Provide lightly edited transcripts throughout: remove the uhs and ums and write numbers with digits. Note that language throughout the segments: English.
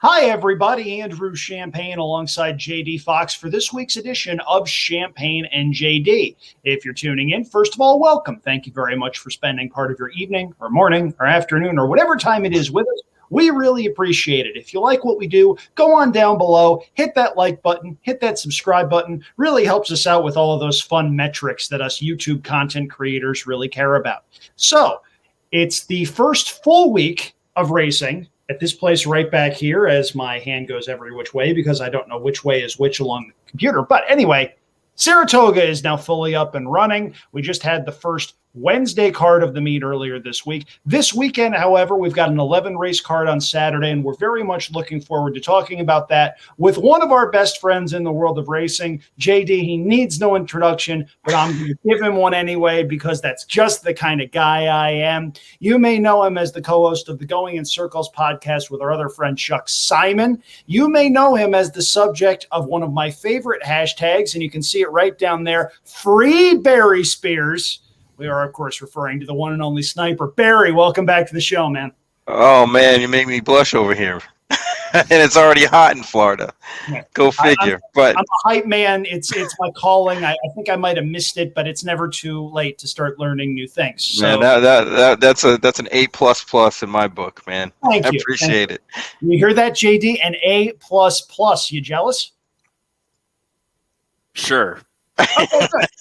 Hi, everybody. Andrew Champagne alongside JD Fox for this week's edition of Champagne and JD. If you're tuning in, first of all, welcome. Thank you very much for spending part of your evening or morning or afternoon or whatever time it is with us. We really appreciate it. If you like what we do, go on down below, hit that like button, hit that subscribe button. Really helps us out with all of those fun metrics that us YouTube content creators really care about. So it's the first full week of racing at this place right back here, as my hand goes every which way because I don't know which way is which along the computer. But anyway, Saratoga is now fully up and running. We just had the first Wednesday card of the meet earlier this week. This weekend, however, we've got an 11 race card on Saturday, and we're very much looking forward to talking about that with one of our best friends in the world of racing, JD. He needs no introduction, but I'm going to give him one anyway because that's just the kind of guy I am. You may know him as the co-host of the Going in Circles podcast with our other friend Chuck Simon. You may know him as the subject of one of my favorite hashtags, and you can see it right down there, Free Barry Spears. We are, of course, referring to the one and only Sniper. Barry, welcome back to the show, man. Oh, man, you make me blush over here. And it's already hot in Florida. Yeah. Go figure. I'm a hype man. It's my calling. I think I might have missed it, but it's never too late to start learning new things. So, man, that's an A++ in my book, man. Thank you. I appreciate it. You hear that, JD? An A++. You jealous? Sure. Okay,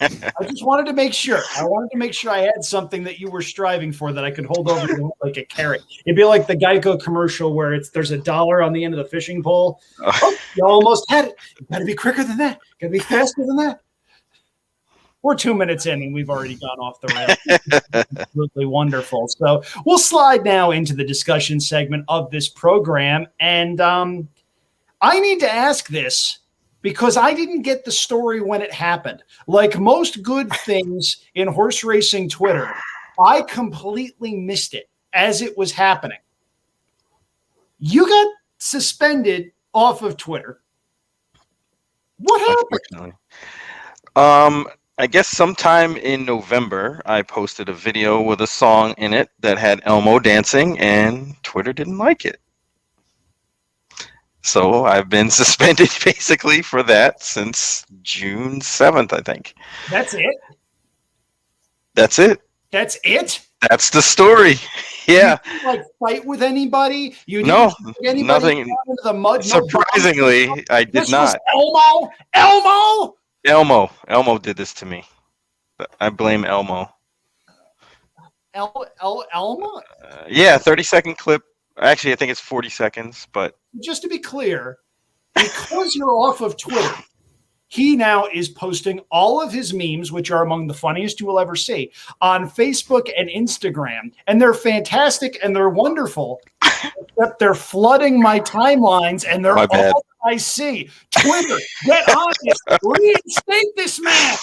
good. I just wanted to make sure. I wanted to make sure I had something that you were striving for that I could hold over to like a carrot. It'd be like the Geico commercial where there's $1 on the end of the fishing pole. Oh, you almost had it. You got to be quicker than that. Got to be faster than that. We're 2 minutes in and we've already gone off the rails. Absolutely wonderful. So we'll slide now into the discussion segment of this program. And I need to ask this, because I didn't get the story when it happened. Like most good things in horse racing Twitter, I completely missed it as it was happening. You got suspended off of Twitter. What happened? I guess sometime in November, I posted a video with a song in it that had Elmo dancing, and Twitter didn't like it. So I've been suspended basically for that since June 7th, I think. That's it? That's it. That's it? That's the story. Yeah. You didn't, like, fight with anybody? You didn't anybody nothing. Into the mud? Surprisingly, I did not. Elmo did this to me. I blame Elmo. Elmo? Yeah, 30-second clip. Actually, I think it's 40 seconds, but just to be clear, because you're off of Twitter, he now is posting all of his memes, which are among the funniest you will ever see, on Facebook and Instagram. And they're fantastic and they're wonderful, except they're flooding my timelines and they're all I see. Twitter, get on this. Reinstate this man.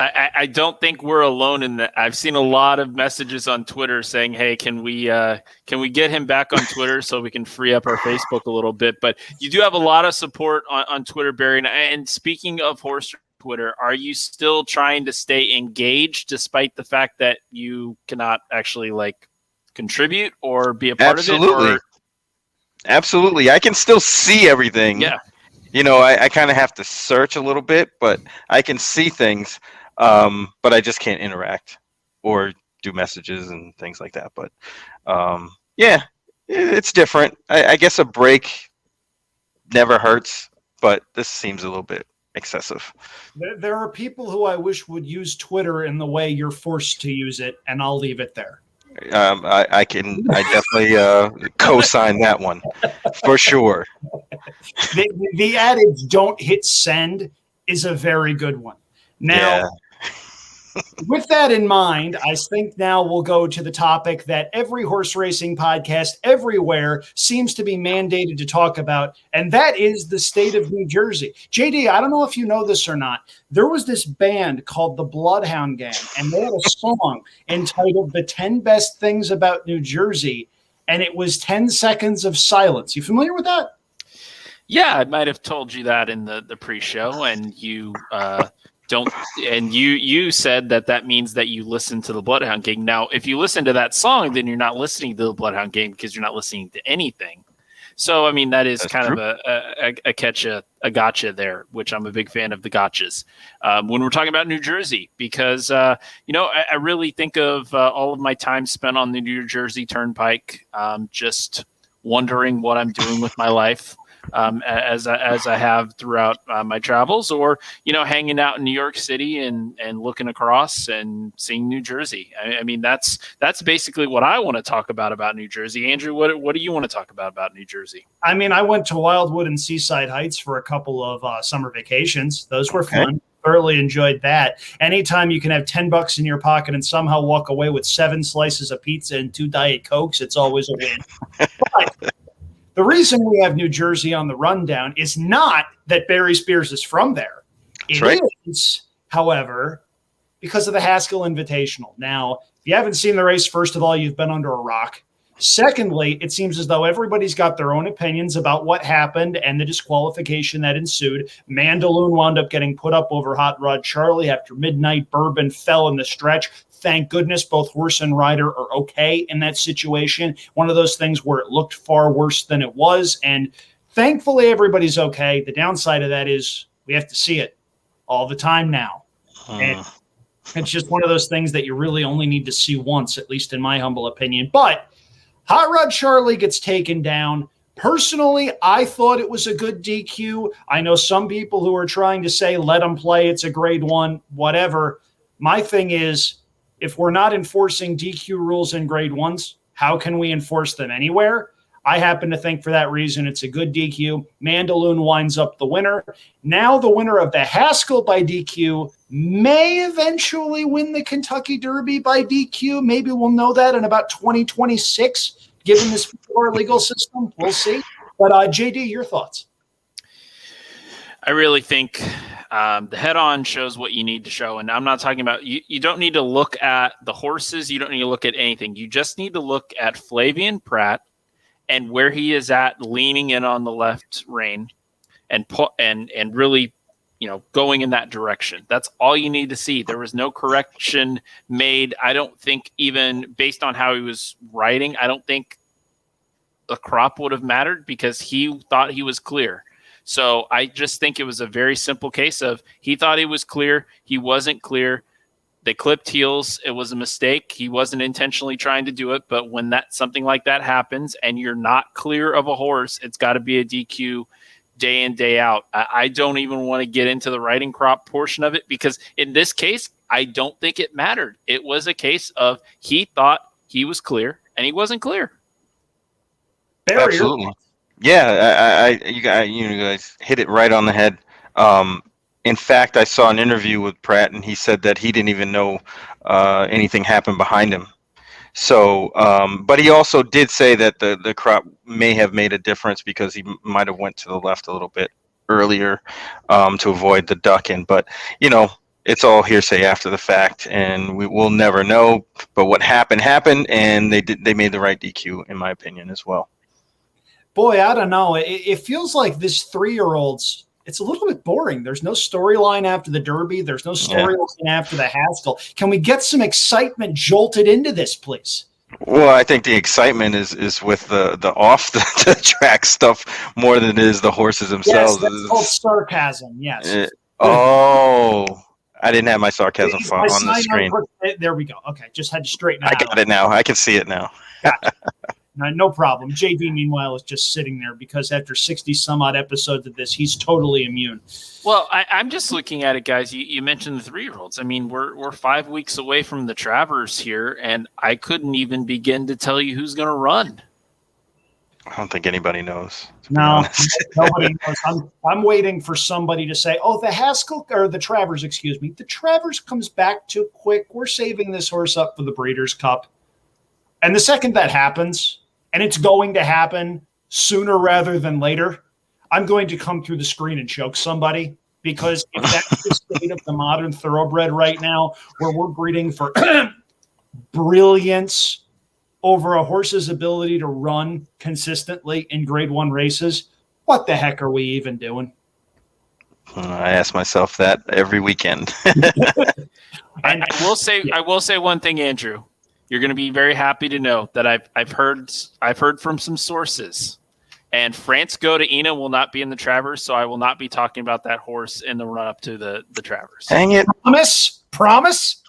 I don't think we're alone in that. I've seen a lot of messages on Twitter saying, "Hey, can we get him back on Twitter so we can free up our Facebook a little bit?" But you do have a lot of support on Twitter, Barry. And speaking of horse Twitter, are you still trying to stay engaged despite the fact that you cannot actually contribute or be a part of it? Absolutely. I can still see everything. Yeah. You know, I kind of have to search a little bit, but I can see things. But I just can't interact or do messages and things like that. But yeah, it's different. I guess a break never hurts, but this seems a little bit excessive. There are people who I wish would use Twitter in the way you're forced to use it, and I'll leave it there. I definitely co-sign that one for sure. The adage "don't hit send" is a very good one. Now, with that in mind, I think now we'll go to the topic that every horse racing podcast everywhere seems to be mandated to talk about, and that is the state of New Jersey. JD, I don't know if you know this or not. There was this band called the Bloodhound Gang, and they had a song entitled "The 10 Best Things About New Jersey," and it was 10 seconds of silence. You familiar with that? Yeah, I might have told you that in the pre-show, and you don't. And you said that means that you listen to the Bloodhound Gang. Now, if you listen to that song, then you're not listening to the Bloodhound Gang because you're not listening to anything. So, I mean, that is That's kind true. of a catch, a gotcha there, which I'm a big fan of the gotchas. When we're talking about New Jersey, because, I really think of all of my time spent on the New Jersey Turnpike, just wondering what I'm doing with my life. As I have throughout my travels, or hanging out in New York City and looking across and seeing New Jersey. I mean, that's basically what I want to talk about New Jersey. Andrew, what do you want to talk about New Jersey? I mean, I went to Wildwood and Seaside Heights for a couple of summer vacations. Those were fun. Thoroughly enjoyed that. Anytime you can have $10 in your pocket and somehow walk away with 7 slices of pizza and 2 Diet Cokes, it's always a win. But the reason we have New Jersey on the rundown is not that Barry Spears is from there. It is, however, because of the Haskell Invitational. Now, if you haven't seen the race, first of all, you've been under a rock. Secondly, it seems as though everybody's got their own opinions about what happened and the disqualification that ensued. Mandaloon wound up getting put up over Hot Rod Charlie after midnight. Bourbon fell in the stretch. Thank goodness both horse and rider are okay in that situation. One of those things where it looked far worse than it was. And thankfully, everybody's okay. The downside of that is we have to see it all the time now. And it's just one of those things that you really only need to see once, at least in my humble opinion. But Hot Rod Charlie gets taken down. Personally, I thought it was a good DQ. I know some people who are trying to say, let him play, it's a grade 1, whatever. My thing is, if we're not enforcing DQ rules in grade 1s, how can we enforce them anywhere? I happen to think for that reason it's a good DQ. Mandaloon winds up the winner. Now the winner of the Haskell by DQ may eventually win the Kentucky Derby by DQ. Maybe we'll know that in about 2026, given this our legal system. We'll see. But JD, your thoughts? I really think the head-on shows what you need to show. And I'm not talking about, you don't need to look at the horses. You don't need to look at anything. You just need to look at Flavian Pratt and where he is at, leaning in on the left rein and really, going in that direction. That's all you need to see. There was no correction made. I don't think, even based on how he was riding, I don't think the crop would have mattered because he thought he was clear. So I just think it was a very simple case of he thought he was clear. He wasn't clear. They clipped heels. It was a mistake. He wasn't intentionally trying to do it. But when something like that happens and you're not clear of a horse, it's got to be a DQ day in, day out. I don't even want to get into the riding crop portion of it because in this case, I don't think it mattered. It was a case of he thought he was clear and he wasn't clear. Barrier. Absolutely. Yeah, you guys hit it right on the head. In fact, I saw an interview with Pratt, and he said that he didn't even know anything happened behind him. So, but he also did say that the crop may have made a difference because he might have went to the left a little bit earlier to avoid the ducking. But it's all hearsay after the fact, and we will never know. But what happened, and they made the right DQ, in my opinion, as well. Boy, I don't know. It feels like this 3-year-old's, it's a little bit boring. There's no storyline after the Derby. There's no storyline after the Haskell. Can we get some excitement jolted into this, please? Well, I think the excitement is with the off the track stuff more than it is the horses themselves. Yes, that's called sarcasm, yes. I didn't have my sarcasm on the screen. There we go. Okay, just had to straighten it out. I got it now. I can see it now. Gotcha. No problem. JD, meanwhile, is just sitting there because after 60 some odd episodes of this, he's totally immune. Well, I'm just looking at it, guys. You mentioned the 3-year-olds. I mean, we're 5 weeks away from the Travers here, and I couldn't even begin to tell you who's going to run. I don't think anybody knows. No, nobody knows. I'm waiting for somebody to say, "Oh, the Haskell or the Travers, excuse me, the Travers comes back too quick. We're saving this horse up for the Breeders' Cup." And the second that happens, and it's going to happen sooner rather than later, I'm going to come through the screen and choke somebody, because if that's the state of the modern thoroughbred right now, where we're breeding for brilliance over a horse's ability to run consistently in grade 1 races, what the heck are we even doing? I ask myself that every weekend. And I will say one thing, Andrew. You're going to be very happy to know that I've heard from some sources And Francisco de Ina will not be in the Travers, so I will not be talking about that horse in the run-up to the Travers. Dang it. Promise?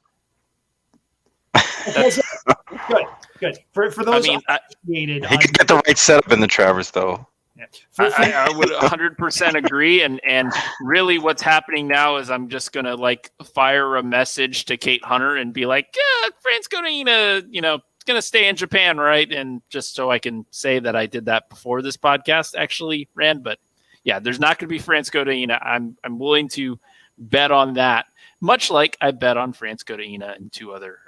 Good. For those he could get the right setup in the Travers, though. Yeah. I would 100% agree. And really what's happening now is I'm just going to fire a message to Kate Hunter and be like, yeah, Francisco de Ina, going to stay in Japan, right? And just so I can say that I did that before this podcast actually ran. But yeah, there's not going to be Francisco de Ina. I'm willing to bet on that, much like I bet on Francisco de Ina and two other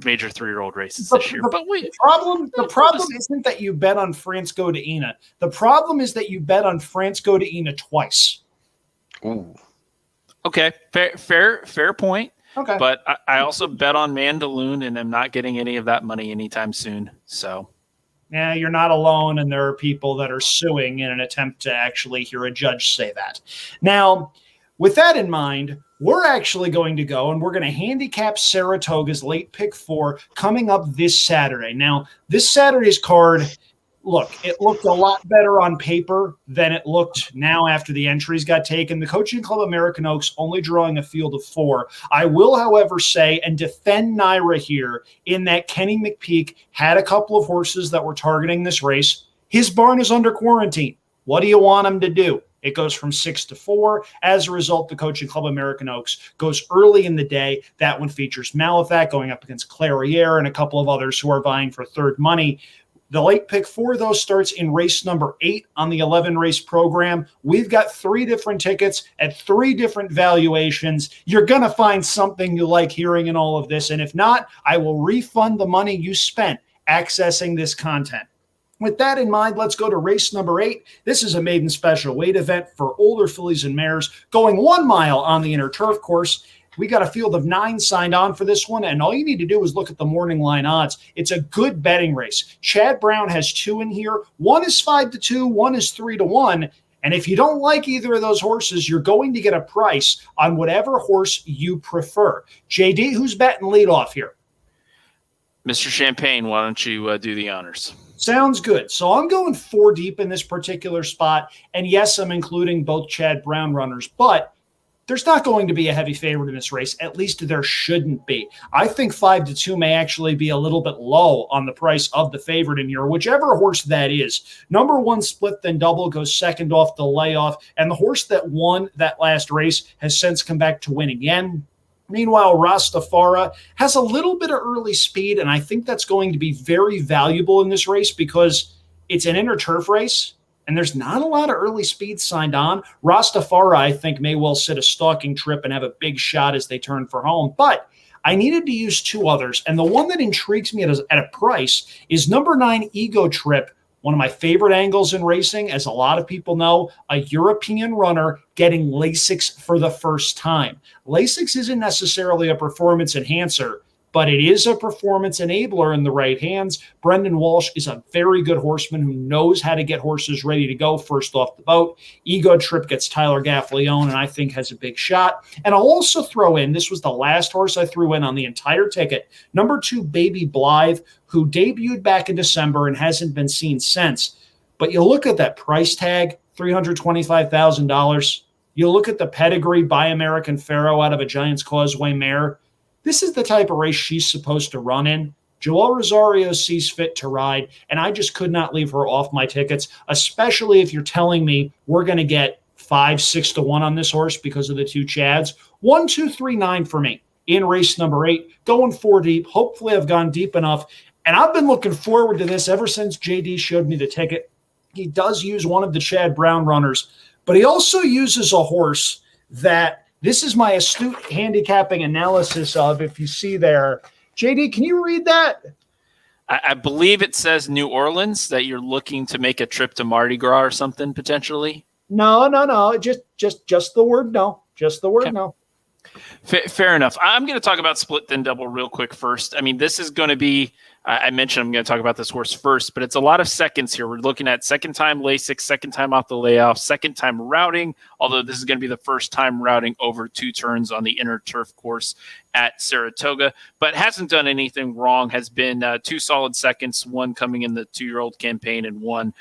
major three-year-old races this year. But wait, the problem isn't that you bet on Francisco de Ina. The problem is that you bet on Francisco de Ina twice. Ooh. Okay, fair point. Okay, but I also bet on Mandaloon, and I'm not getting any of that money anytime soon. So, yeah, you're not alone, and there are people that are suing in an attempt to actually hear a judge say that. Now, with that in mind, we're actually going to go and we're going to handicap Saratoga's late pick 4 coming up this Saturday. Now, this Saturday's card, look, it looked a lot better on paper than it looked now after the entries got taken. The Coaching Club American Oaks only drawing a field of 4. I will, however, say and defend Naira here in that Kenny McPeak had a couple of horses that were targeting this race. His barn is under quarantine. What do you want him to do? It goes from 6 to 4. As a result, the Coaching Club American Oaks goes early in the day. That one features Malefat going up against Clairiere and a couple of others who are vying for third money. The late pick 4, though, starts in race number 8 on the 11-race program. We've got 3 different tickets at 3 different valuations. You're going to find something you like hearing in all of this, and if not, I will refund the money you spent accessing this content. With that in mind, let's go to race number 8. This is a maiden special weight event for older fillies and mares going 1 mile on the inner turf course. We got a field of 9 signed on for this one, and all you need to do is look at the morning line odds. It's a good betting race. Chad Brown has 2 in here. One is 5 to 2, one is 3 to 1. And if you don't like either of those horses, you're going to get a price on whatever horse you prefer. JD, who's betting leadoff here? Mr. Champagne, why don't you do the honors? Sounds good. So I'm going 4 deep in this particular spot. And yes, I'm including both Chad Brown runners, but there's not going to be a heavy favorite in this race. At least there shouldn't be. I think 5 to 2 may actually be a little bit low on the price of the favorite in here, whichever horse that is. Number 1 Split Then Double goes second off the layoff. And the horse that won that last race has since come back to win again. Meanwhile, Rastafara has a little bit of early speed, and I think that's going to be very valuable in this race because it's an inner turf race, and there's not a lot of early speed signed on. Rastafara, I think, may well sit a stalking trip and have a big shot as they turn for home. But I needed to use 2 others, and the one that intrigues me at a price is number 9 Ego Trip, one of my favorite angles in racing. As a lot of people know, a European runner getting Lasix for the first time. Lasix isn't necessarily a performance enhancer, but it is a performance enabler in the right hands. Brendan Walsh is a very good horseman who knows how to get horses ready to go first off the boat. Ego Trip gets Tyler Gaffleone and I think has a big shot. And I'll also throw in, this was the last horse I threw in on the entire ticket, number 2 Baby Blythe, who debuted back in December and hasn't been seen since. But you look at that price tag, $325,000. You look at the pedigree by American Pharaoh out of a Giants Causeway mare. This is the type of race she's supposed to run in. Joel Rosario sees fit to ride, and I just could not leave her off my tickets, especially if you're telling me we're going to get 5, 6 to 1 on this horse because of the 2 Chads. 1, 2, 3, 9 for me in race number 8, going 4 deep. Hopefully I've gone deep enough, and I've been looking forward to this ever since JD showed me the ticket. He does use one of the Chad Brown runners, but he also uses a horse that this is my astute handicapping analysis of, if you see there. JD, can you read that? I believe it says New Orleans, that you're looking to make a trip to Mardi Gras or something potentially. No. Just the word no. Just the word okay. No. Fair enough. I'm going to talk about Split Then Double real quick first. I mean, this is going to be I mentioned I'm going to talk about this horse first, but it's a lot of seconds here. We're looking at second time Lasix, second time off the layoff, second time routing, although this is going to be the first time routing over 2 turns on the inner turf course at Saratoga, but hasn't done anything wrong, has been 2 solid seconds, one coming in the 2-year-old campaign and one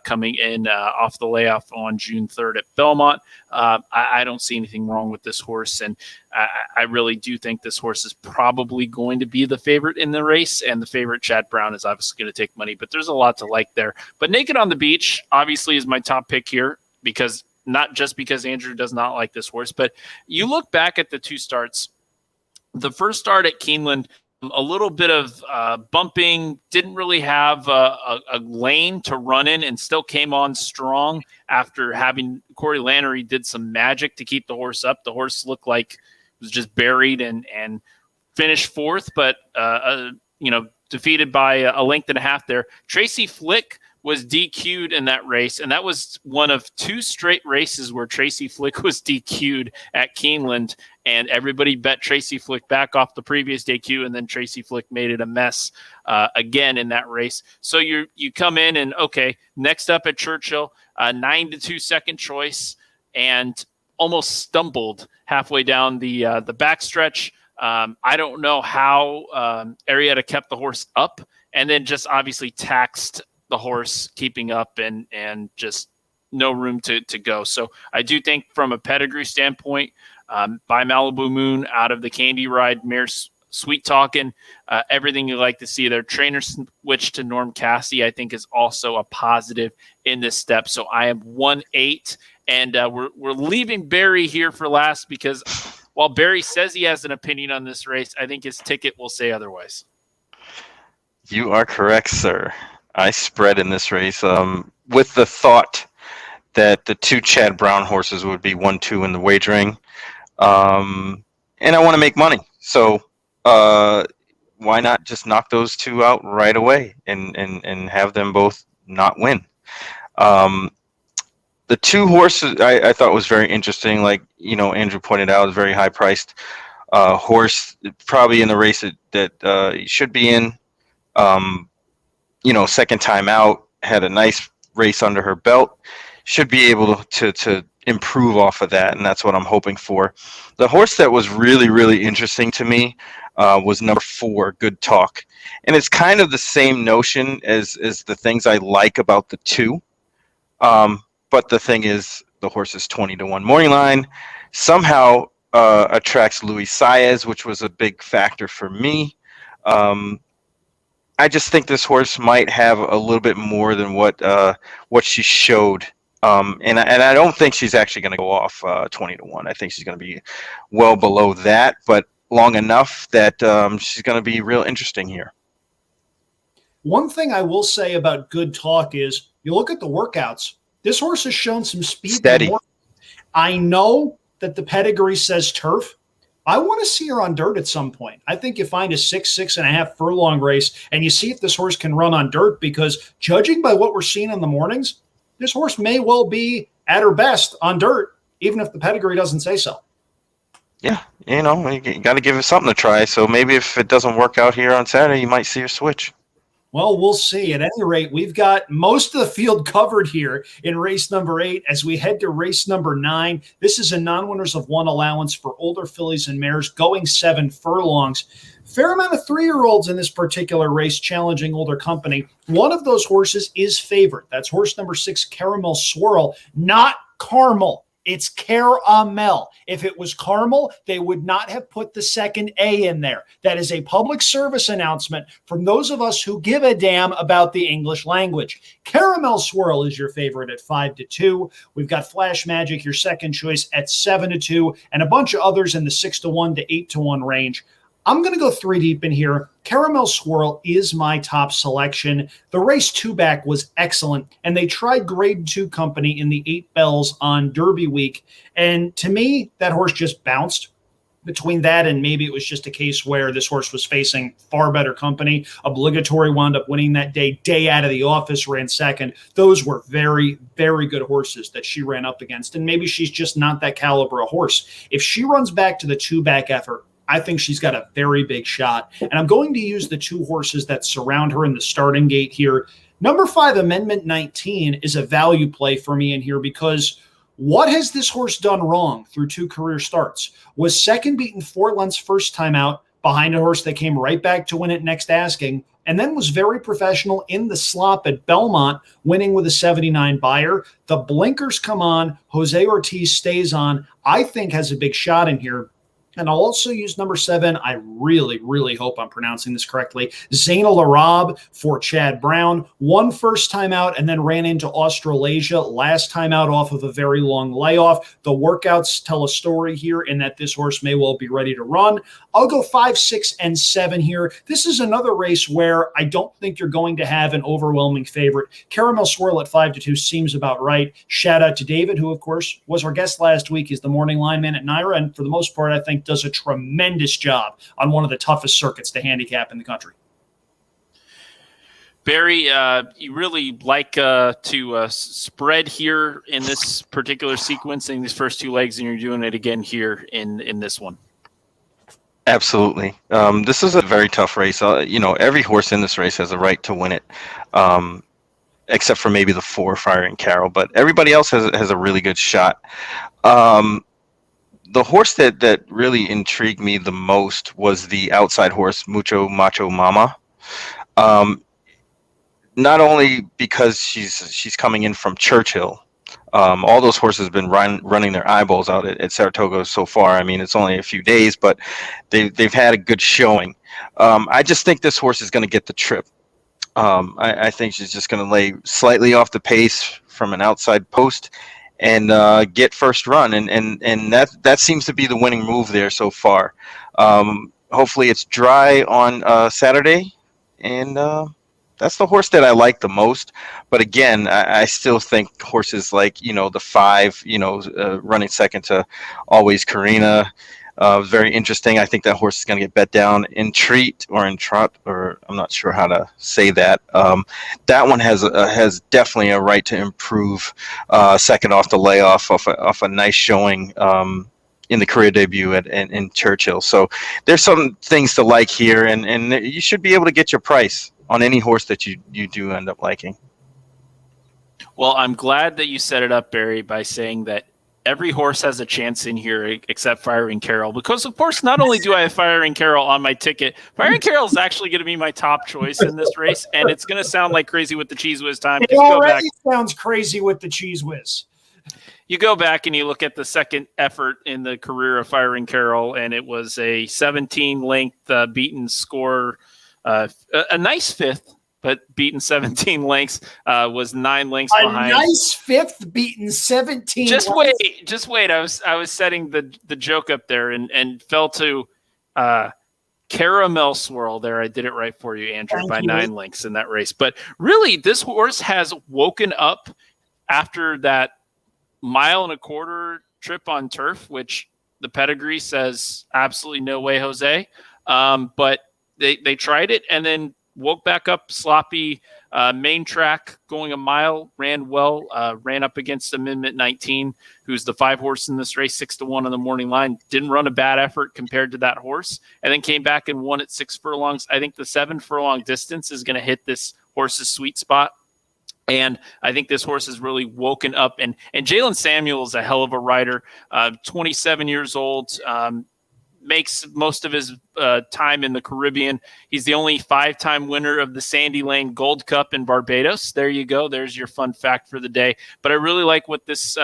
coming in off the layoff on June 3rd at Belmont. I don't see anything wrong with this horse, and I really do think this horse is probably going to be the favorite in the race, and the favorite Chad Brown is obviously going to take money, but there's a lot to like there. But Naked on the Beach obviously is my top pick here, because not just because Andrew does not like this horse, but you look back at the 2 starts. The first start at Keeneland, a little bit of bumping, didn't really have a lane to run in, and still came on strong after having Corey Lannery did some magic to keep the horse up. The horse looked like it was just buried and finished 4th, but defeated by a length and a half there. Tracy Flick was DQ'd in that race, and that was one of 2 straight races where Tracy Flick was DQ'd at Keeneland, and everybody bet Tracy Flick back off the previous DQ, and then Tracy Flick made it a mess again in that race. So you come in and, okay, next up at Churchill, 9-2 second choice, and almost stumbled halfway down the backstretch. I don't know how Arrieta kept the horse up, and then just obviously taxed the horse keeping up, and just no room to go. So I do think from a pedigree standpoint, by Malibu Moon out of the Candy Ride mare's Sweet Talkin', everything you like to see there. Trainer switch to Norm Cassie, I think, is also a positive in this step. So I am 1-8, and we're leaving Barry here for last, because while Barry says he has an opinion on this race, I think his ticket will say otherwise. You are correct, sir. I spread in this race with the thought that the 2 Chad Brown horses would be 1-2 in the wagering, and I want to make money. So why not just knock those 2 out right away and have them both not win? The 2 horses I thought was very interesting. Like, Andrew pointed out, a very high-priced horse, probably in the race that he should be in. Second time out, had a nice race under her belt, should be able to improve off of that, and that's what I'm hoping for. The horse that was really, really interesting to me was number 4, Good Talk, and it's kind of the same notion as the things I like about the 2, but the thing is, the horse is 20-1 morning line, somehow attracts Luis Saez, which was a big factor for me. I just think this horse might have a little bit more than what she showed, and I don't think she's actually going to go off 20-1. I think she's going to be well below that, but long enough that she's going to be real interesting here. One thing I will say about Good Talk is, you look at the workouts. This horse has shown some speed. Steady. I know that the pedigree says turf. I want to see her on dirt at some point. I think you find a 6.5 furlong race, and you see if this horse can run on dirt, because judging by what we're seeing in the mornings, this horse may well be at her best on dirt, even if the pedigree doesn't say so. Yeah, you got to give it something to try. So maybe if it doesn't work out here on Saturday, you might see her switch. Well, we'll see. At any rate, we've got most of the field covered here in race number 8 as we head to race number 9. This is a non-winners of 1 allowance for older fillies and mares going 7 furlongs. Fair amount of 3-year-olds in this particular race challenging older company. One of those horses is favored. That's horse number 6, Caramel Swirl, not Caramel. It's Caramel. If it was Caramel, they would not have put the second A in there. That is a public service announcement from those of us who give a damn about the English language. Caramel Swirl is your favorite at 5-2. We've got Flash Magic, your second choice, at 7-2, and a bunch of others in the 6-1 to 8-1 range. I'm going to go 3 deep in here. Caramel Swirl is my top selection. The race 2-back was excellent, and they tried grade 2 company in the 8 bells on Derby week. And to me, that horse just bounced. Between that and maybe it was just a case where this horse was facing far better company. Obligatory wound up winning that day out of the office, ran second. Those were very, very good horses that she ran up against. And maybe she's just not that caliber of horse. If she runs back to the 2-back effort, I think she's got a very big shot. And I'm going to use the 2 horses that surround her in the starting gate here. Number 5, Amendment 19, is a value play for me in here because what has this horse done wrong through 2 career starts? Was second beaten 4 lengths first time out behind a horse that came right back to win it next asking, and then was very professional in the slop at Belmont, winning with a 79 buyer. The blinkers come on. Jose Ortiz stays on. I think has a big shot in here. And I'll also use number 7. I really, really hope I'm pronouncing this correctly. Zainal Arab for Chad Brown. Won first time out and then ran into Australasia last time out off of a very long layoff. The workouts tell a story here in that this horse may well be ready to run. I'll go 5, 6, and 7 here. This is another race where I don't think you're going to have an overwhelming favorite. Caramel Swirl at 5-2 seems about right. Shout out to David, who, of course, was our guest last week. He's the morning line man at Naira, and for the most part, I think does a tremendous job on one of the toughest circuits to handicap in the country. Barry, you really like to spread here in this particular sequence in these first 2 legs, and you're doing it again here in this one. Absolutely. This is a very tough race. Every horse in this race has a right to win it, except for maybe the 4, Fire and Carol, but everybody else has a really good shot. The horse that really intrigued me the most was the outside horse, Mucho Macho Mama. Not only because she's coming in from Churchill. All those horses have been running their eyeballs out at Saratoga so far. I mean, it's only a few days, but they've had a good showing. I just think this horse is going to get the trip. I think she's just going to lay slightly off the pace from an outside post and get first run, and that seems to be the winning move there so far. Hopefully it's dry on Saturday, and that's the horse that I like the most. But again, I still think horses like the 5, running second to Always Karina, very interesting. I think that horse is going to get bet down. In Treat or in Trot, or I'm not sure how to say that. That one has definitely a right to improve. Second off the layoff, off a nice showing in the career debut in Churchill. So there's some things to like here, and you should be able to get your price on any horse that you do end up liking. Well, I'm glad that you set it up, Barry, by saying that every horse has a chance in here except Firing Carol, because of course not only do I have Firing Carol on my ticket, Firing Carol is actually going to be my top choice in this race, and it's going to sound like crazy with the Cheese Whiz time. It already sounds crazy with the Cheese Whiz. You go back and you look at the second effort in the career of Firing Carol, and it was a 17-length beaten score, a nice 5th, but beaten 17 lengths, was 9 lengths behind. A nice 5th beaten 17. Just wait. I was setting the joke up there and fell to Caramel Swirl there. I did it right for you, Andrew, by 9 lengths in that race. But really, this horse has woken up after that 1.25 mile trip on turf, which the pedigree says absolutely no way, Jose. But they tried it and then woke back up sloppy, main track, going a mile, ran well, ran up against Amendment 19, who's the 5 horse in this race, 6-1 on the morning line. Didn't run a bad effort compared to that horse, and then came back and won at 6 furlongs. I think the 7 furlong distance is going to hit this horse's sweet spot. And I think this horse has really woken up. And Jalen Samuel is a hell of a rider, 27 years old, makes most of his time in the Caribbean. He's the only 5-time winner of the Sandy Lane Gold Cup in Barbados. There you go. There's your fun fact for the day. But I really like what this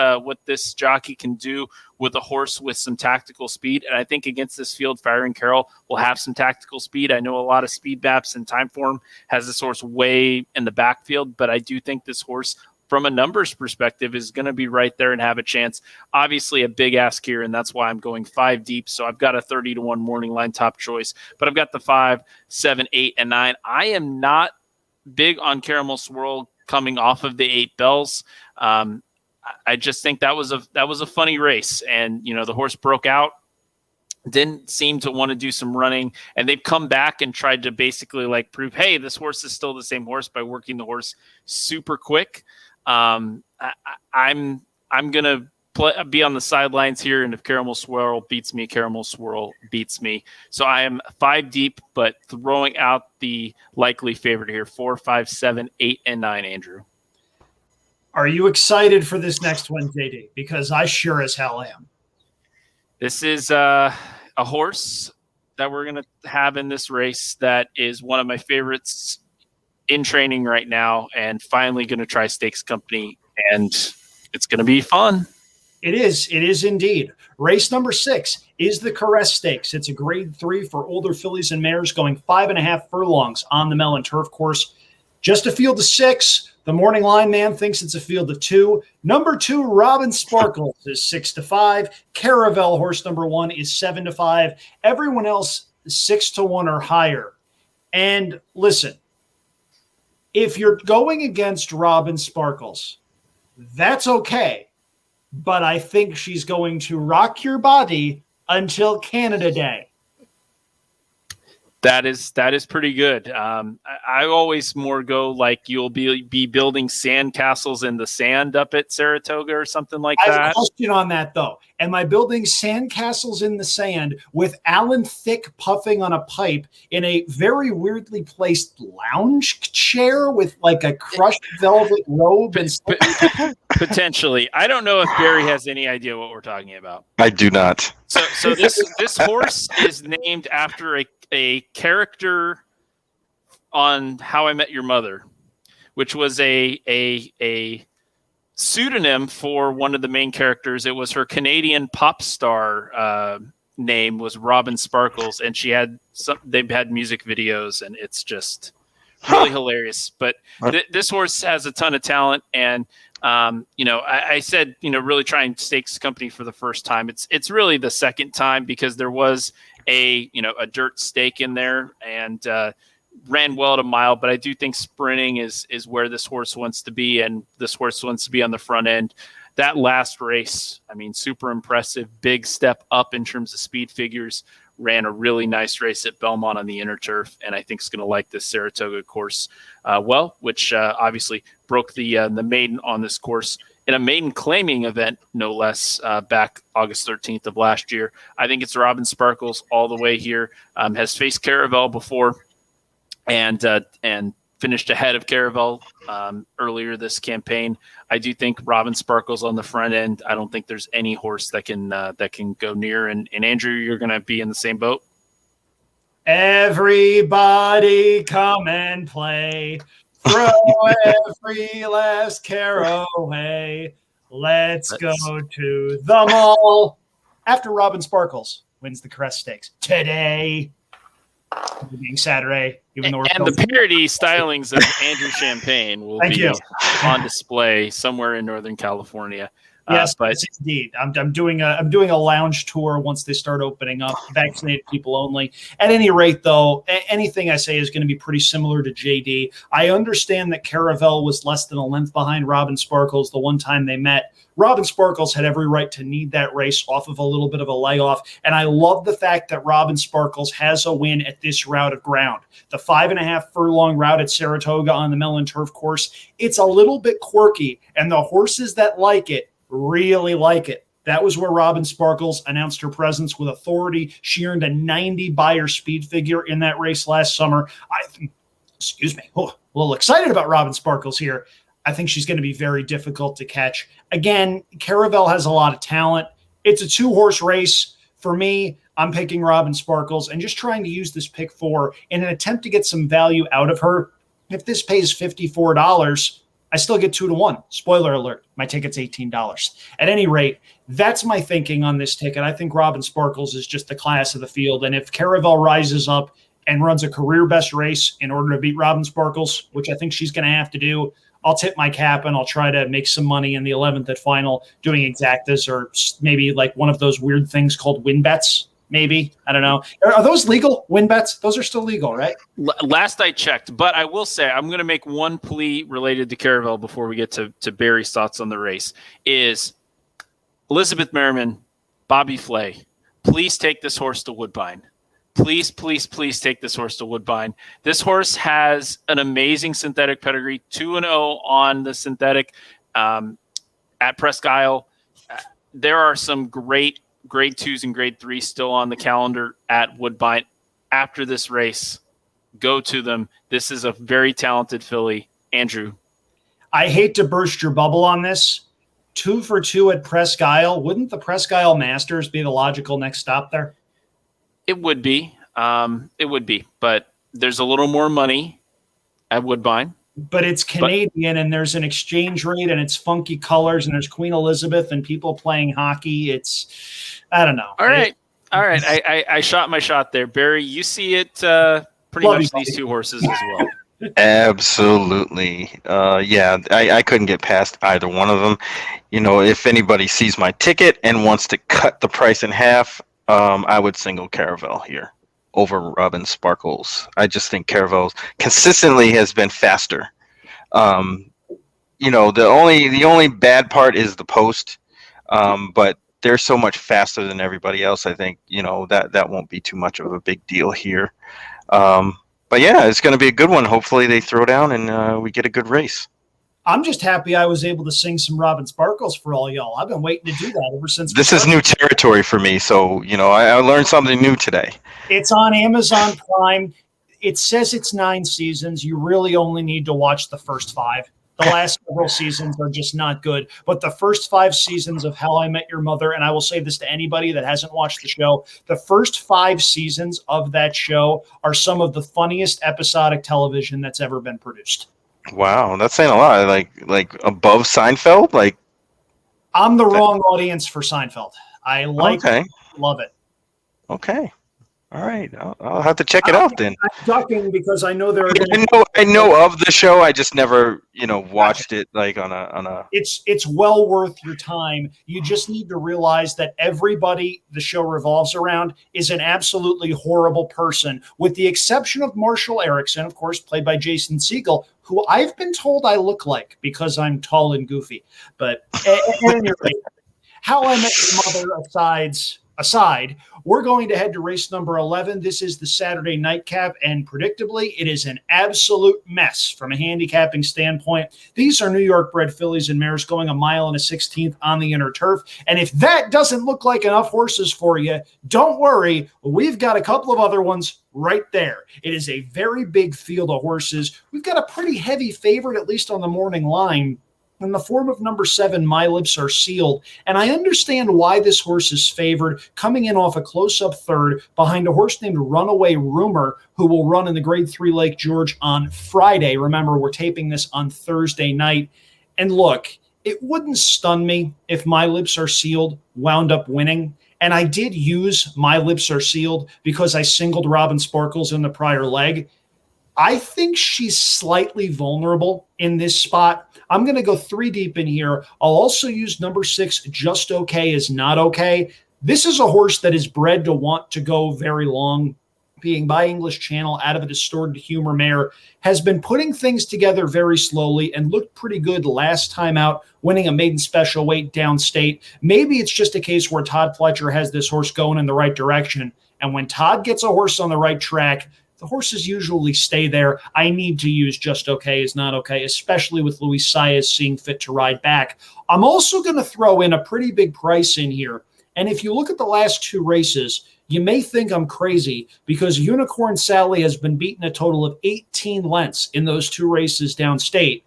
jockey can do with a horse with some tactical speed. And I think against this field, Firing Carol will have some tactical speed. I know a lot of speed maps and time form has this horse way in the backfield, but I do think this horse, from a numbers perspective, is going to be right there and have a chance. Obviously a big ask here, and that's why I'm going 5 deep. So I've got a 30-1 morning line top choice, but I've got the 5, 7, 8, and 9. I am not big on Caramel Swirl coming off of the 8 bells. I just think that was a funny race, and the horse broke out, didn't seem to want to do some running, and they've come back and tried to basically prove, hey, this horse is still the same horse by working the horse super quick. I'm gonna be on the sidelines here, and if Caramel Swirl beats me, Caramel Swirl beats me. So I am 5 deep, but throwing out the likely favorite here: 4, 5, 7, 8, and 9. Andrew, are you excited for this next one, JD? Because I sure as hell am. this is a horse that we're going to have in this race that is one of my favorites in training right now, and finally going to try Stakes Company, and it's going to be fun. It is indeed. Race number 6 is the Caress Stakes. It's a grade 3 for older fillies and mares going 5.5 furlongs on the Mellon Turf Course. Just a field of 6. The morning line man thinks it's a field of 2. Number 2, Robin Sparkles, is 6-5. Caravel, horse number 1, is 7-5. Everyone else is 6-1 or higher. And listen, if you're going against Robin Sparkles, that's okay. But I think she's going to rock your body until Canada Day. That is pretty good. I always more go like you'll be building sand castles in the sand up at Saratoga or something like that. I have a question on that, though. Am I building sand castles in the sand with Alan Thicke puffing on a pipe in a very weirdly placed lounge chair with like a crushed velvet robe? Potentially. I don't know if Barry has any idea what we're talking about. I do not. So this horse is named after a character on How I Met Your Mother, which was a pseudonym for one of the main characters. It was her Canadian pop star name was Robin Sparkles, and they've had music videos, and it's just really hilarious. But this horse has a ton of talent, and I said, really trying Stakes Company for the first time. It's really the second time, because there was a dirt stake in there and ran well at a mile, but I do think sprinting is where this horse wants to be, and this horse wants to be on the front end. That last race, I mean, super impressive, big step up in terms of speed figures, ran a really nice race at Belmont on the inner turf, and I think is going to like this Saratoga course which obviously broke the maiden on this course in a maiden claiming event, no less, back August 13th of last year. I think it's Robin Sparkles all the way here. Has faced Caravel before and finished ahead of Caravel earlier this campaign. I do think Robin Sparkles on the front end. I don't think there's any horse that can go near. And Andrew, you're going to be in the same boat. Everybody come and play. Throw every last care away. Let's go to the mall. After Robin Sparkles wins the Caress Stakes today, being Saturday, even though and the parody stylings of Andrew Champagne will be on display somewhere in Northern California. Yes, but indeed, I'm doing a lounge tour once they start opening up. Vaccinated people only. At any rate, though, anything I say is going to be pretty similar to JD. I understand that Caravel was less than a length behind Robin Sparkles the one time they met. Robin Sparkles had every right to need that race off of a little bit of a layoff, and I love the fact that Robin Sparkles has a win at this route of ground. The 5.5 furlong route at Saratoga on the Mellon Turf Course, it's a little bit quirky, and the horses that like it really like it. That was where Robin Sparkles announced her presence with authority. She earned a 90 buyer speed figure in that race last summer. A little excited about Robin Sparkles here. I think she's going to be very difficult to catch. Again, Caravel has a lot of talent. It's a 2-horse race. For me, I'm picking Robin Sparkles and just trying to use this pick 4 in an attempt to get some value out of her. If this pays $54, I still get 2-1. Spoiler alert, my ticket's $18. At any rate, that's my thinking on this ticket. I think Robin Sparkles is just the class of the field. And if Caravel rises up and runs a career best race in order to beat Robin Sparkles, which I think she's going to have to do, I'll tip my cap and I'll try to make some money in the 11th at final doing exactas, or maybe like one of those weird things called win bets. Maybe. I don't know. Are those legal? Win bets? Those are still legal, right? Last I checked, but I will say I'm going to make one plea related to Caravel before we get to Barry's thoughts on the race. Is Elizabeth Merriman, Bobby Flay, please take this horse to Woodbine. Please, please, please take this horse to Woodbine. This horse has an amazing synthetic pedigree, 2-0 on the synthetic at Presque Isle. there are some great grade 2s and grade 3s still on the calendar at Woodbine. After this race, go to them. This is a very talented filly. Andrew. I hate to burst your bubble on this. 2 for 2 at Presque Isle. Wouldn't the Presque Isle Masters be the logical next stop there? It would be. But there's a little more money at Woodbine. But it's Canadian, and there's an exchange rate, and it's funky colors, and there's Queen Elizabeth and people playing hockey. I don't know. All right. I shot my shot there. Barry, you see it pretty much these 2 horses as well. Absolutely. I couldn't get past either one of them. If anybody sees my ticket and wants to cut the price in half, I would single Caravel here over Robin Sparkles. I just think Caravel consistently has been faster. The only bad part is the post, but they're so much faster than everybody else. I think that won't be too much of a big deal here. But yeah, it's going to be a good one. Hopefully they throw down and we get a good race. I'm just happy I was able to sing some Robin Sparkles for all y'all. I've been waiting to do that ever since. This is new territory for me, so I learned something new today. It's on Amazon Prime. It says it's 9 seasons. You really only need to watch the first 5. The last several seasons are just not good. But the first 5 seasons of How I Met Your Mother, and I will say this to anybody that hasn't watched the show, the first 5 seasons of that show are some of the funniest episodic television that's ever been produced. Wow, that's saying a lot. Like above Seinfeld? I'm the wrong audience for Seinfeld. I love it. Okay. All right, I'll have to check it out then. I'm ducking because I know there are. I know of the show. I just never, watched it on a. It's well worth your time. You just need to realize that everybody the show revolves around is an absolutely horrible person, with the exception of Marshall Erickson, of course, played by Jason Segel, who I've been told I look like because I'm tall and goofy. But at any rate, How I Met Your Mother aside, we're going to head to race number 11. This is the Saturday nightcap, and predictably, it is an absolute mess from a handicapping standpoint. These are New York-bred fillies and mares going 1 1/16 on the inner turf, and if that doesn't look like enough horses for you, don't worry. We've got a couple of other ones right there. It is a very big field of horses. We've got a pretty heavy favorite, at least on the morning line, in the form of number 7, My Lips Are Sealed. And I understand why this horse is favored, coming in off a close-up third behind a horse named Runaway Rumor, who will run in the Grade 3 Lake George on Friday. Remember, we're taping this on Thursday night. And look, it wouldn't stun me if My Lips Are Sealed wound up winning. And I did use My Lips Are Sealed because I singled Robin Sparkles in the prior leg. I think she's slightly vulnerable in this spot. I'm going to go 3 deep in here. I'll also use number 6, Just Okay Is Not Okay. This is a horse that is bred to want to go very long, being by English Channel out of a distorted humor mare, has been putting things together very slowly and looked pretty good last time out, winning a maiden special weight downstate. Maybe it's just a case where Todd Fletcher has this horse going in the right direction. And when Todd gets a horse on the right track, the horses usually stay there. I need to use Just Okay Is Not Okay, especially with Luis Saez seeing fit to ride back. I'm also going to throw in a pretty big price in here. And if you look at the last 2 races, you may think I'm crazy because Unicorn Sally has been beaten a total of 18 lengths in those 2 races downstate.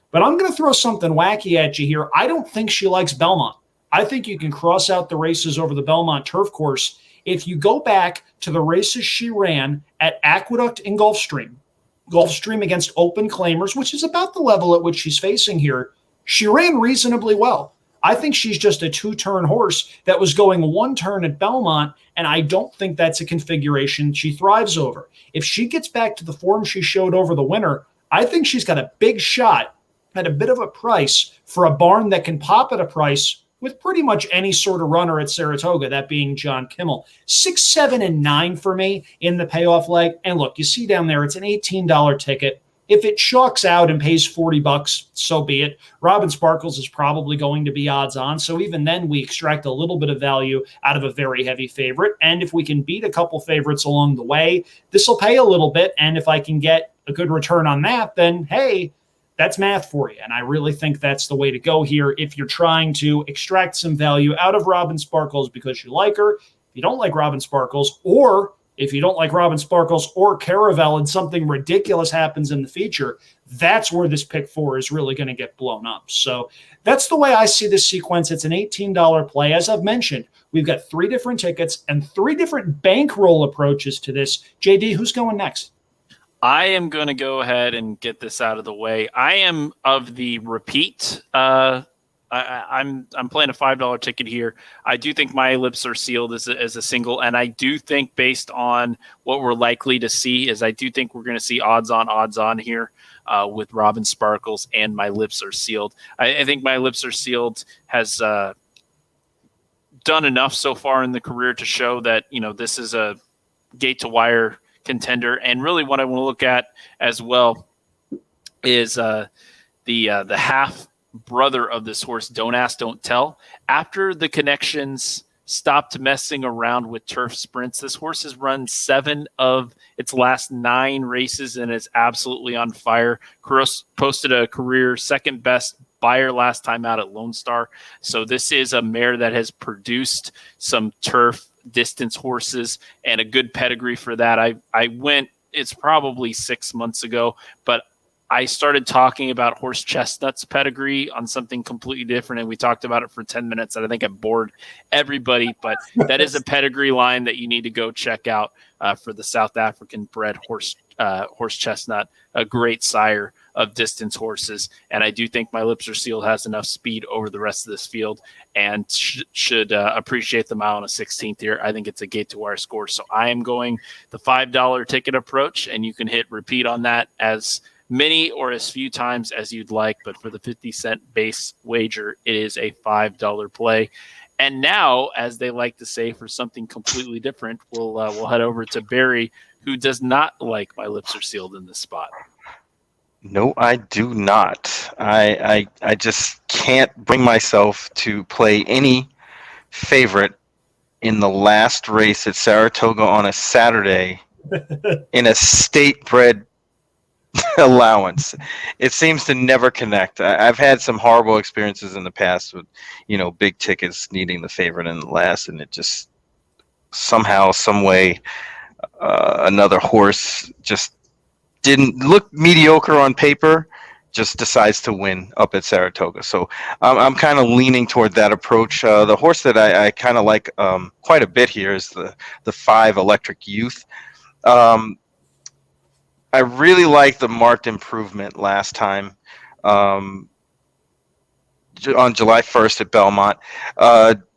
But I'm going to throw something wacky at you here. I don't think she likes Belmont. I think you can cross out the races over the Belmont turf course. If you go back to the races she ran at Aqueduct and Gulfstream against open claimers, which is about the level at which she's facing here, she ran reasonably well. I think she's just a 2-turn horse that was going 1 turn at Belmont, and I don't think that's a configuration she thrives over. If she gets back to the form she showed over the winter, I think she's got a big shot at a bit of a price for a barn that can pop at a price with pretty much any sort of runner at Saratoga, that being John Kimmel. 6, 7, and 9 for me in the payoff leg. And look, you see down there, it's an $18 ticket. If it chalks out and pays $40, so be it. Robin Sparkles is probably going to be odds on. So even then, we extract a little bit of value out of a very heavy favorite. And if we can beat a couple favorites along the way, this will pay a little bit. And if I can get a good return on that, then hey, That's math for you. And I really think that's the way to go here if you're trying to extract some value out of Robin Sparkles because you like her. If you don't like Robin Sparkles, or if you don't like Robin Sparkles or Caravel and something ridiculous happens in the feature, that's where this pick 4 is really going to get blown up. So that's the way I see this sequence. It's an $18 play. As I've mentioned, we've got 3 different tickets and 3 different bankroll approaches to this. JD, who's going next? I am going to go ahead and get this out of the way. I am of the repeat. I'm playing a $5 ticket here. I do think My Lips Are Sealed as a single, and I do think based on what we're likely to see is I do think we're going to see odds on here with Robin Sparkles and My Lips Are Sealed. I think My Lips Are Sealed has done enough so far in the career to show that this is a gate to wire contender. And really what I want to look at as well is the half brother of this horse, Don't Ask, Don't Tell. After the connections stopped messing around with turf sprints, this horse has run 7 of its last 9 races and is absolutely on fire. Posted a career second best buyer last time out at Lone Star. So this is a mare that has produced some turf distance horses and a good pedigree for that. I went, it's probably 6 months ago, but I started talking about Horse Chestnut's pedigree on something completely different, and we talked about it for 10 minutes, and I think I bored everybody, but that is a pedigree line that you need to go check out for the South African bred Horse Chestnut, a great sire of distance horses. And I do think My Lips Are Sealed has enough speed over the rest of this field and should appreciate the mile and a 16th here. I think it's a gate to wire score. So I am going the $5 ticket approach, and you can hit repeat on that as many or as few times as you'd like. But for the 50-cent base wager, it is a $5 play. And now, as they like to say, for something completely different, we'll head over to Barry, who does not like My Lips Are Sealed in this spot. No, I do not. I just can't bring myself to play any favorite in the last race at Saratoga on a Saturday in a state-bred allowance. It seems to never connect. I've had some horrible experiences in the past with, big tickets needing the favorite in the last, and it just somehow, some way, another horse just didn't look mediocre on paper, just decides to win up at Saratoga. So I'm kind of leaning toward that approach. The horse that I kind of like quite a bit here is the 5 Electric Youth. I really like the marked improvement last time on July 1st at Belmont.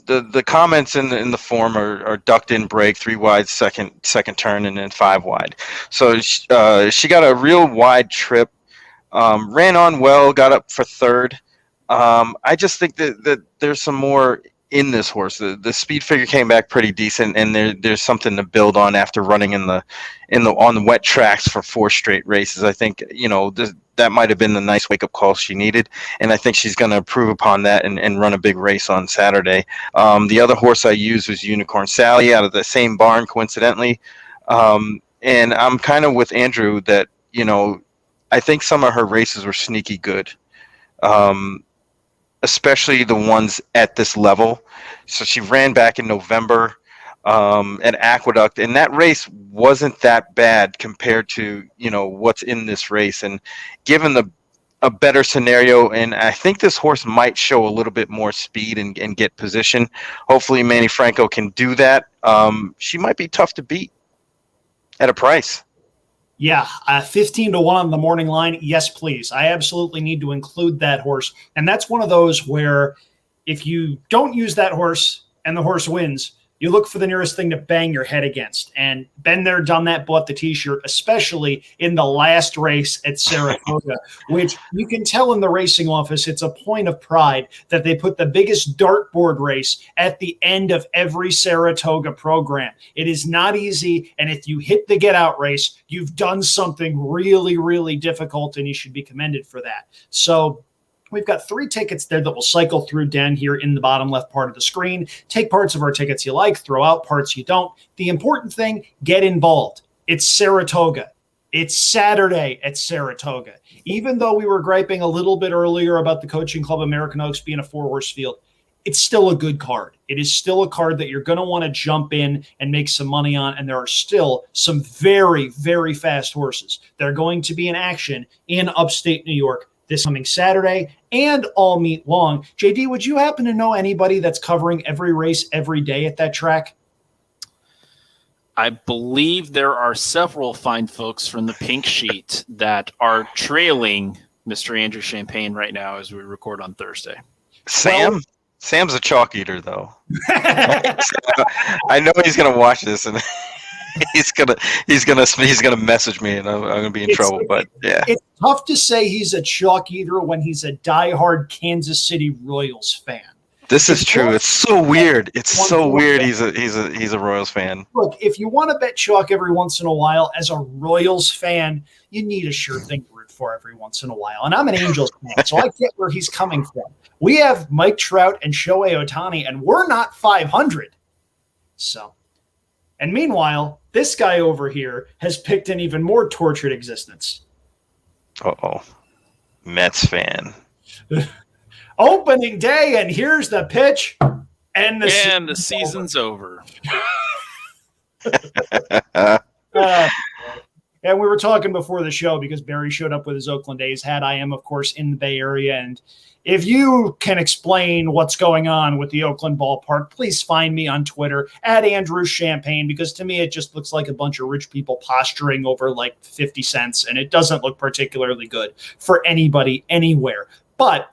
The comments in the form are ducked in break, 3 wide second turn, and then 5 wide. So she got a real wide trip, ran on well, got up for 3rd. I just think that there's some more in this horse. The speed figure came back pretty decent, and there's something to build on after running on the wet tracks for 4 straight races. I think that might have been the nice wake-up call she needed, and I think she's going to improve upon that and run a big race on Saturday. The other horse I used was Unicorn Sally out of the same barn, coincidentally, and I'm kind of with Andrew that I think some of her races were sneaky good, especially the ones at this level. So she ran back in November at Aqueduct, and that race wasn't that bad compared to what's in this race. And given a better scenario, and I think this horse might show a little bit more speed and get position. Hopefully Manny Franco can do that. She might be tough to beat at a price. Yeah, 15 to 1 on the morning line. Yes, please. I absolutely need to include that horse. And that's one of those where if you don't use that horse and the horse wins, you look for the nearest thing to bang your head against. And been there, done that, bought the T-shirt, especially in the last race at Saratoga, which you can tell in the racing office, it's a point of pride that they put the biggest dartboard race at the end of every Saratoga program. It is not easy, and if you hit the get-out race, you've done something really, really difficult, and you should be commended for that. So we've got 3 tickets there that will cycle through down here in the bottom left part of the screen. Take parts of our tickets you like, throw out parts you don't. The important thing, get involved. It's Saratoga. It's Saturday at Saratoga. Even though we were griping a little bit earlier about the Coaching Club American Oaks being a 4-horse field, it's still a good card. It is still a card that you're going to want to jump in and make some money on, and there are still some very, very fast horses that are going to be in action in upstate New York this coming Saturday and all meet long. JD, would you happen to know anybody that's covering every race every day at that track? I believe there are several fine folks from the Pink Sheet that are trailing Mr. Andrew Champagne right now as we record on Thursday. Sam's a chalk eater, though. I know he's gonna watch this, and he's gonna message me, and I'm gonna be in trouble. But yeah, it's tough to say he's a chalk eater when he's a diehard Kansas City Royals fan. This is true. It's so weird. It's so weird. He's a Royals fan. Look, if you want to bet chalk every once in a while, as a Royals fan, you need a sure thing to root for every once in a while. And I'm an Angels fan, so I get where he's coming from. We have Mike Trout and Shohei Ohtani, and we're not 500. So, and meanwhile, this guy over here has picked an even more tortured existence. Uh-oh. Mets fan. Opening day, and here's the pitch, and the season's over. And we were talking before the show because Barry showed up with his Oakland A's hat. I am, of course, in the Bay Area, and if you can explain what's going on with the Oakland ballpark, please find me on Twitter at Andrew Champagne, because to me it just looks like a bunch of rich people posturing over like 50 cents, and it doesn't look particularly good for anybody anywhere. But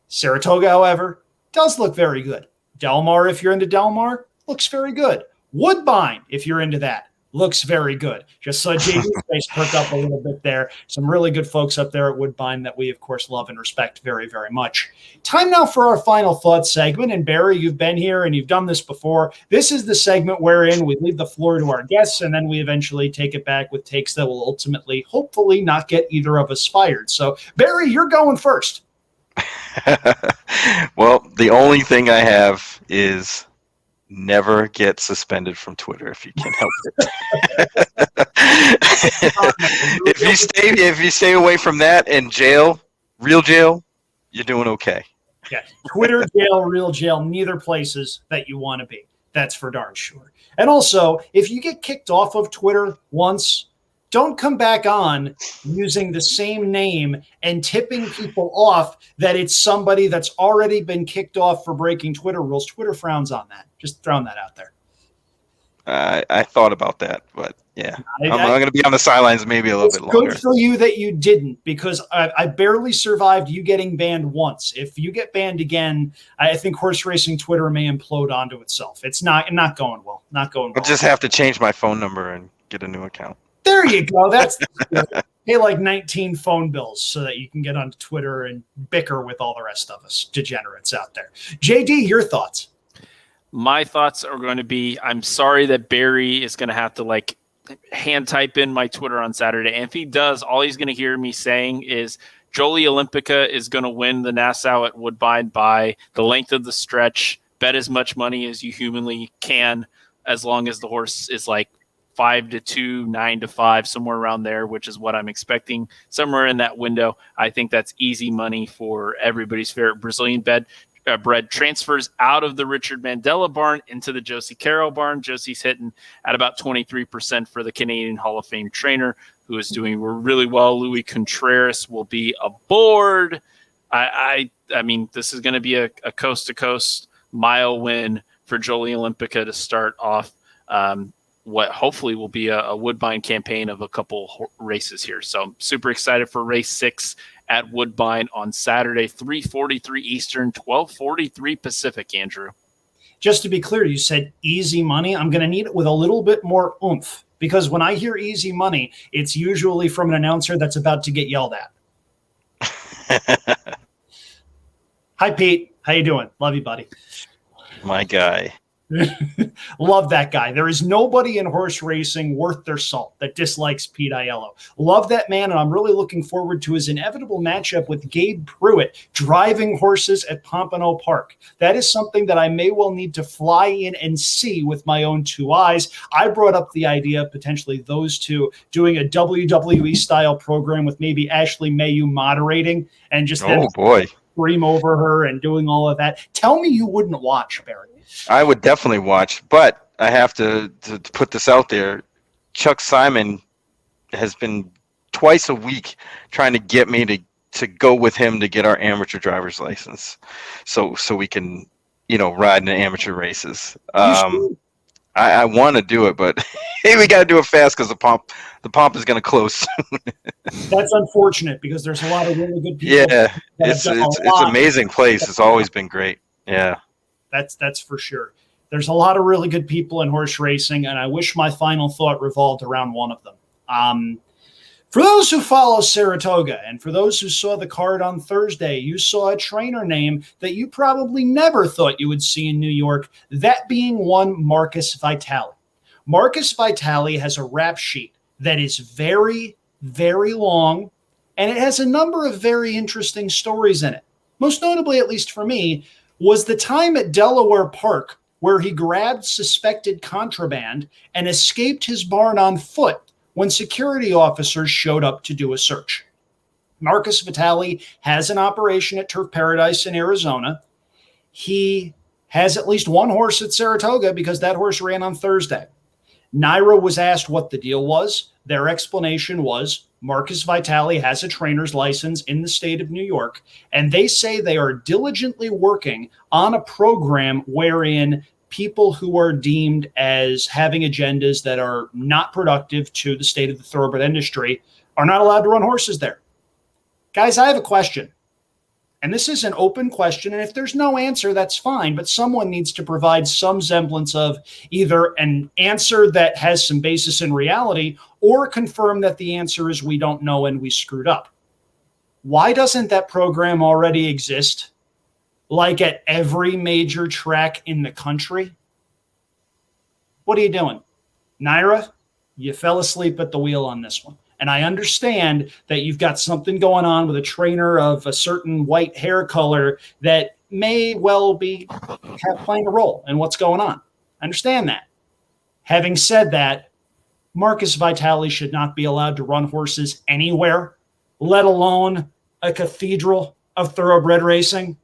Saratoga, however, does look very good. Del Mar, if you're into Del Mar, looks very good. Woodbine, if you're into that, looks very good. Just saw JD's face perk up a little bit there. Some really good folks up there at Woodbine that we, of course, love and respect very, very much. Time now for our final thoughts segment. And Barry, you've been here and you've done this before. This is the segment wherein we leave the floor to our guests, and then we eventually take it back with takes that will ultimately, hopefully, not get either of us fired. So, Barry, you're going first. Well, the only thing I have is never get suspended from Twitter if you can help it. if you stay away from that and real jail, you're doing okay. Yeah, Twitter jail, real jail, neither places that you want to be. That's for darn sure. And also, if you get kicked off of Twitter once, don't come back on using the same name and tipping people off that it's somebody that's already been kicked off for breaking Twitter rules. Twitter frowns on that. Just throwing that out there. I thought about that, but yeah, I'm going to be on the sidelines maybe a little bit longer. It's good for you that you didn't, because I barely survived you getting banned once. If you get banned again, I think horse racing Twitter may implode onto itself. It's not going well. Not going well. I'll just have to change my phone number and get a new account. There you go. That's pay like 19 phone bills so that you can get onto Twitter and bicker with all the rest of us degenerates out there. JD, your thoughts? My thoughts are going to be, I'm sorry that Barry is going to have to hand type in my Twitter on Saturday. And if he does, all he's going to hear me saying is Jolie Olympica is going to win the Nassau at Woodbine by the length of the stretch. Bet as much money as you humanly can, as long as the horse is 5-2, 9-5, somewhere around there, which is what I'm expecting, somewhere in that window. I think that's easy money for everybody's favorite Brazilian bred. Transfers out of the Richard Mandela barn into the Josie Carroll barn. Josie's hitting at about 23% for the Canadian Hall of Fame trainer, who is doing really well. Louis Contreras will be aboard. I mean, this is going to be a coast-to-coast mile win for Jolie Olympica to start off what hopefully will be a Woodbine campaign of a couple races here. So I'm super excited for race 6 at Woodbine on Saturday, 3:43 Eastern, 12:43 Pacific, Andrew. Just to be clear, you said easy money. I'm going to need it with a little bit more oomph, because when I hear easy money, it's usually from an announcer that's about to get yelled at. Hi, Pete. How you doing? Love you, buddy. My guy. Love that guy. There is nobody in horse racing worth their salt that dislikes Pete Aiello. Love that man, and I'm really looking forward to his inevitable matchup with Gabe Pruitt driving horses at Pompano Park. That is something that I may well need to fly in and see with my own two eyes. I brought up the idea of potentially those two doing a WWE-style program with maybe Ashley Mayu moderating and just scream over her and doing all of that. Tell me you wouldn't watch, Barry. I would definitely watch, but I have to put this out there. Chuck Simon has been twice a week trying to get me to go with him to get our amateur driver's license, so we can ride in the amateur races. I want to do it, but hey, we got to do it fast because the pump is going to close soon. That's unfortunate because there's a lot of really good people. Yeah, it's an amazing place. It's always been great. Yeah. That's for sure. There's a lot of really good people in horse racing, and I wish my final thought revolved around one of them. For those who follow Saratoga, and for those who saw the card on Thursday, you saw a trainer name that you probably never thought you would see in New York, that being one Marcus Vitale. Marcus Vitale has a rap sheet that is very, very long, and it has a number of very interesting stories in it. Most notably, at least for me, was the time at Delaware Park where he grabbed suspected contraband and escaped his barn on foot when security officers showed up to do a search. Marcus Vitale has an operation at Turf Paradise in Arizona. He has at least one horse at Saratoga because that horse ran on Thursday. Naira was asked what the deal was. Their explanation was Marcus Vitale has a trainer's license in the state of New York, and they say they are diligently working on a program wherein people who are deemed as having agendas that are not productive to the state of the thoroughbred industry are not allowed to run horses there. Guys, I have a question. And this is an open question, and if there's no answer, that's fine, but someone needs to provide some semblance of either an answer that has some basis in reality or confirm that the answer is we don't know and we screwed up. Why doesn't that program already exist, like at every major track in the country? What are you doing? Naira, you fell asleep at the wheel on this one. And I understand that you've got something going on with a trainer of a certain white hair color that may well be playing a role in what's going on. I understand that. Having said that, Marcus Vitale should not be allowed to run horses anywhere, let alone a cathedral of thoroughbred racing.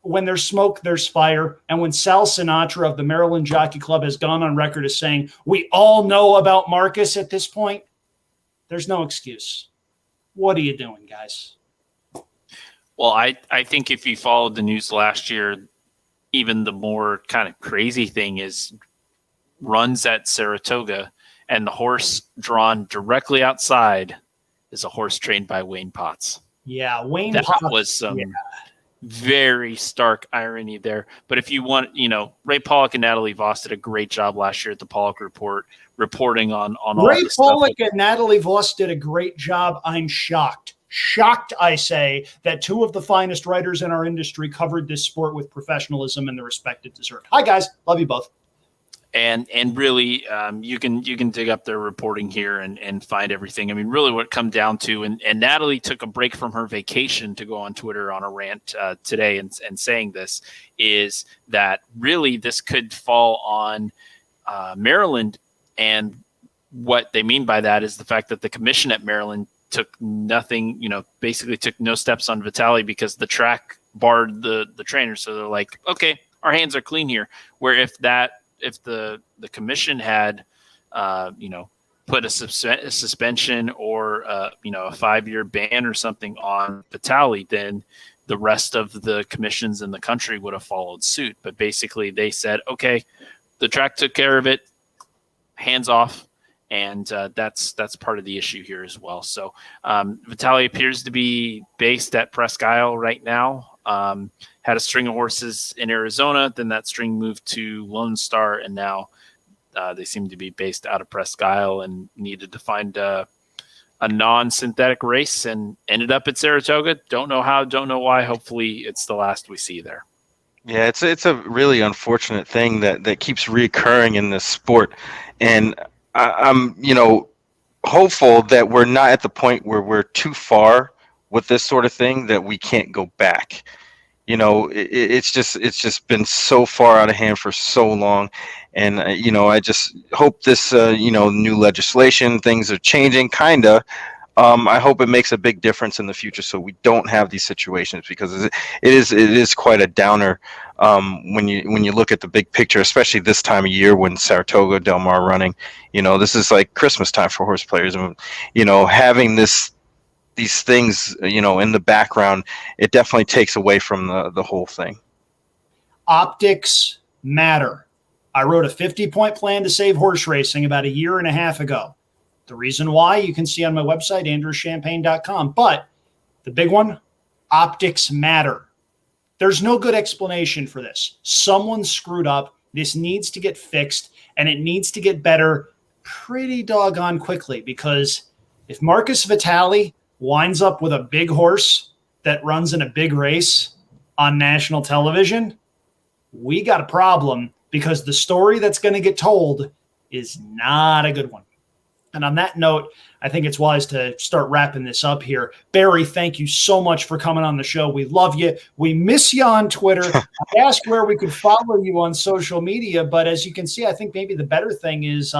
When there's smoke, there's fire. And when Sal Sinatra of the Maryland Jockey Club has gone on record as saying, we all know about Marcus at this point, there's no excuse. What are you doing, guys? Well, I think if you followed the news last year, even the more kind of crazy thing is runs at Saratoga, and the horse drawn directly outside is a horse trained by Wayne Potts. Yeah, Wayne That Potts was some very stark irony there. But if you want, Ray Pollock and Natalie Voss did a great job last year at the Pollock Report, reporting on all Ray this Pollock stuff. and Natalie Voss did a great job. I'm shocked. Shocked, I say, that two of the finest writers in our industry covered this sport with professionalism and the respect it deserved. Hi, guys. Love you both. And really, you can dig up their reporting here and find everything. I mean, really what it comes down to, and Natalie took a break from her vacation to go on Twitter on a rant today and saying this, is that really this could fall on Maryland. And what they mean by that is the fact that the commission at Maryland took nothing, basically took no steps on Vitale because the track barred the trainer. So they're like, okay, our hands are clean here. Where if the commission had, put a suspension or, a 5-year ban or something on Vitale, then the rest of the commissions in the country would have followed suit. But basically they said, okay, the track took care of it, hands off. And that's part of the issue here as well. So Vitale appears to be based at Presque Isle right now. Had a string of horses in Arizona, then that string moved to Lone Star, and now they seem to be based out of Presque Isle and needed to find a non-synthetic race and ended up at Saratoga. Don't know how, don't know why. Hopefully it's the last we see there. Yeah, it's a really unfortunate thing that keeps reoccurring in this sport, and I'm hopeful that we're not at the point where we're too far with this sort of thing that we can't go back. It's just been so far out of hand for so long, and I just hope this new legislation, things are changing kinda. I hope it makes a big difference in the future, so we don't have these situations, because it is quite a downer when you look at the big picture, especially this time of year when Saratoga, Del Mar running. This is like Christmas time for horse players, and having these things in the background, it definitely takes away from the whole thing. Optics matter. I wrote a 50-point plan to save horse racing about a year and a half ago. The reason why you can see on my website, andrewchampagne.com. But the big one, optics matter. There's no good explanation for this. Someone screwed up. This needs to get fixed, and it needs to get better pretty doggone quickly, because if Marcus Vitale winds up with a big horse that runs in a big race on national television, we got a problem, because the story that's going to get told is not a good one. And on that note, I think it's wise to start wrapping this up here. Barry, thank you so much for coming on the show. We love you. We miss you on Twitter. I asked where we could follow you on social media, but as you can see, I think maybe the better thing is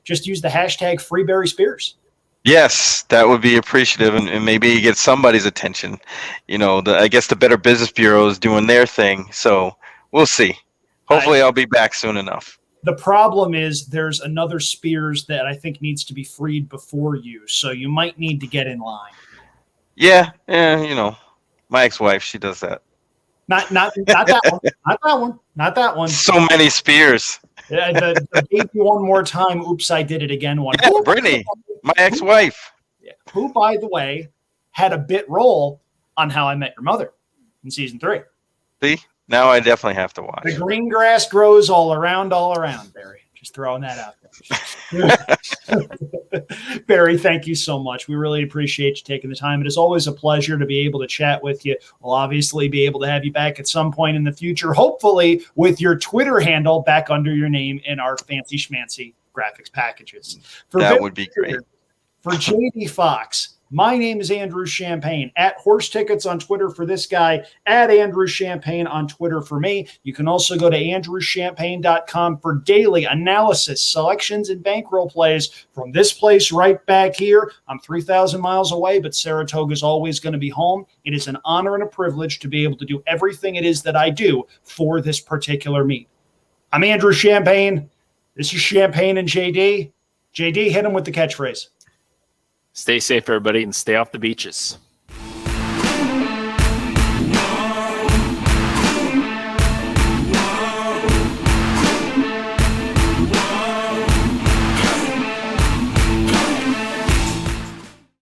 just use the hashtag #FreeBarrySpears. Yes, that would be appreciative, and maybe you get somebody's attention. I guess the Better Business Bureau is doing their thing, so we'll see. Hopefully I'll be back soon enough. The problem is there's another Spears that I think needs to be freed before you, so you might need to get in line. Yeah, my ex-wife, she does that. Not that one. Not that one. So many Spears. The gave you one more time. Oops, I did it again. One. Yeah, Brittany, my ex-wife. Who, by the way, had a bit role on How I Met Your Mother in season 3. See? Now I definitely have to watch. The green grass grows all around, Barry. Just throwing that out there. Barry, thank you so much. We really appreciate you taking the time. It is always a pleasure to be able to chat with you. We'll obviously be able to have you back at some point in the future, hopefully with your Twitter handle back under your name in our fancy schmancy graphics packages. That would be great. For JD Fox, my name is Andrew Champagne, at Horse Tickets on Twitter for this guy, at Andrew Champagne on Twitter for me. You can also go to andrewchampagne.com for daily analysis, selections, and bankroll plays from this place right back here. I'm 3,000 miles away, but Saratoga is always going to be home. It is an honor and a privilege to be able to do everything it is that I do for this particular meet. I'm Andrew Champagne. This is Champagne and JD. JD, hit him with the catchphrase. Stay safe, everybody, and stay off the beaches.